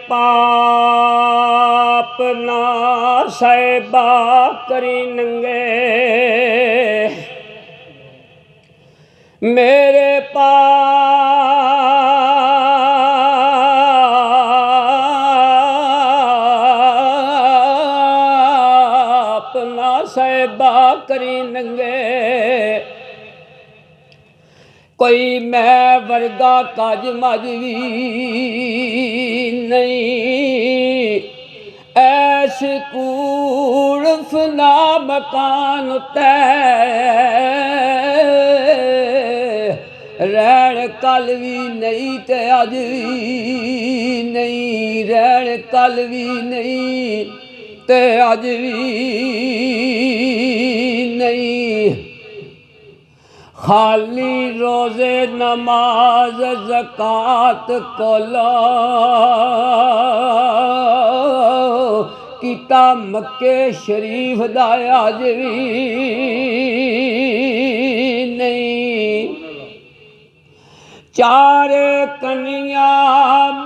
पाप ना सहबा करी नंगे, मेरे पाप ना सहबा करी नंगे। कोई मैं वर्गा काज मज भी नहीं, ऐस कूड़ फना मकान रहन कल भी नहीं ते अज भी नहीं, रहन कल भी नहीं ते अज भी नहीं। खाली रोज़े नमाज ज़कात कोला कीता मक्के शरीफ दा अज भी नहीं। चार कनिया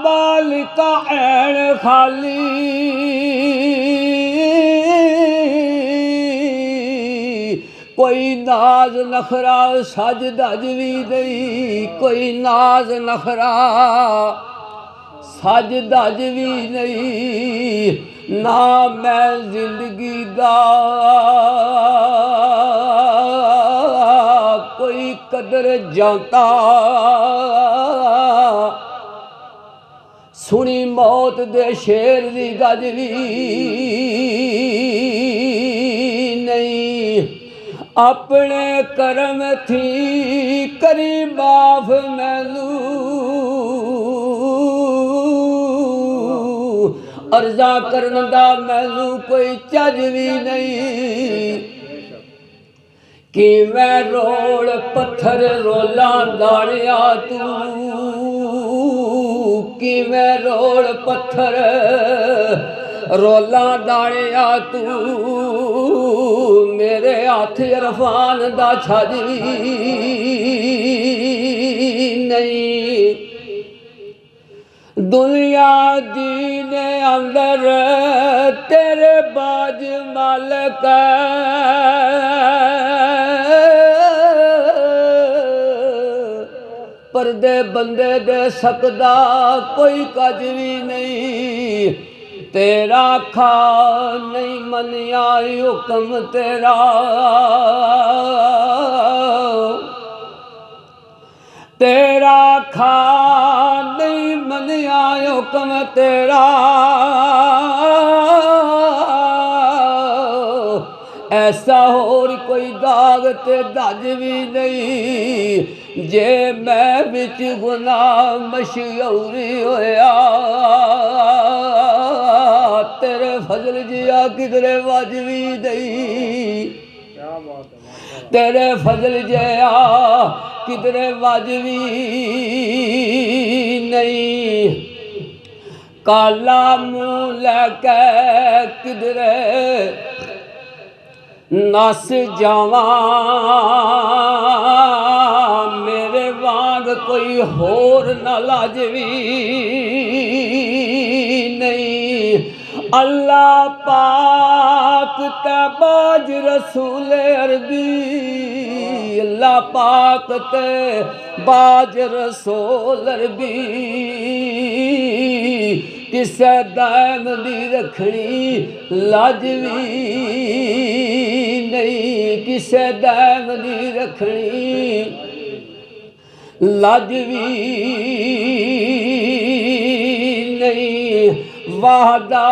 बालिका ऐन खाली, कोई नाज नखरा सज दज भी नहीं, कोई नाज नखरा सज दज भी नहीं। ना मैं जिंदगी दा कोई कदर जानता, सुनी मौत दे शेर दी गज भी नहीं। अपने करम थी करी माफ मैनू, अर्जा करन दा मैनू कोई चज भी नहीं। कि मैं रोड़ पत्थर रोला दाड़िया तू, कि मैं रोड़ पत्थर रोला दाड़िया तू, मेरे हाथ इरफान दा छज नहीं। दुनिया दीने अंदर तेरे बाज मालक, परदे बंदे दे सकदा कोई कज भी नहीं। तेरा खा नहीं मनिया हुक्म तेरा, तेरा खा नहीं मनिया हुक्म तेरा। ऐसा होर कोई दाग ते दज भी नहीं। जे मैं बिच गुनाह मशहूरी होया, तेरे फजल जिया किधरे वज भी नहीं। तेरे फजल जिया किधरे वज भी नहीं। काला मुँह लैके किधरे नस जावा, मेरे वांग कोई होर न लाजवी नहीं। अल्लाह पाक ते बाज रसूल अरबी, अल्लाह पाक ते बाज रसूल अरबी। किसे दाम दी रखनी लाज भी नहीं, किसे दाम दी रखनी लाज भी नहीं। वाहदा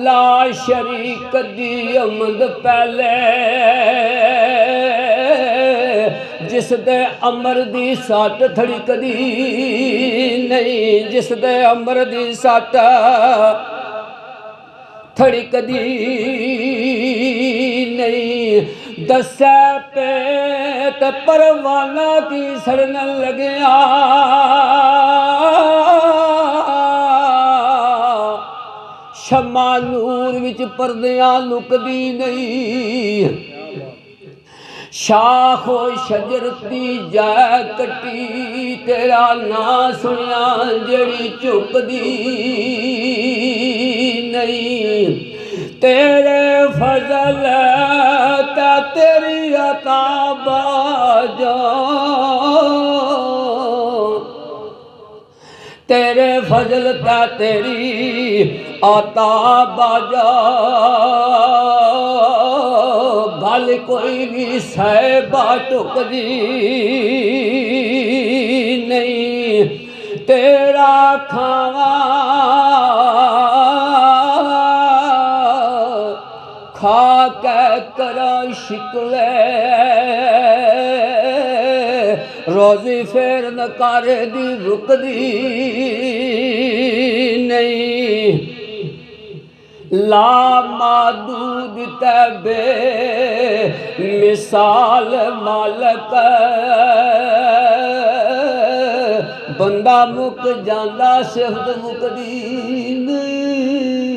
ला शरीक दी अमद पहले, जिस दे अमर दी सट थड़कदी नहीं, जिस दे अमर दी सट थड़कदी नहीं। दस्सै पे ते परवाना की सड़न लग्या, शम्मा नूर विच परदियां लुकदी नहीं। शाखो शजरती जै कटी तेरा ना सुनिया जड़ी झुकदी नहीं तेरे फजल ता तेरी अता बाजा तेरे फजल ता तेरी आता बाजा गल कोई भी सहबा टुकदी नहीं तेरा खावा खा के करा शिकवे रोजी फेर न कर दी रुकदी नहीं ला मादूद तबे मिसाल मालक बंदा मुक जांदा सिफत मुकदी नहीं।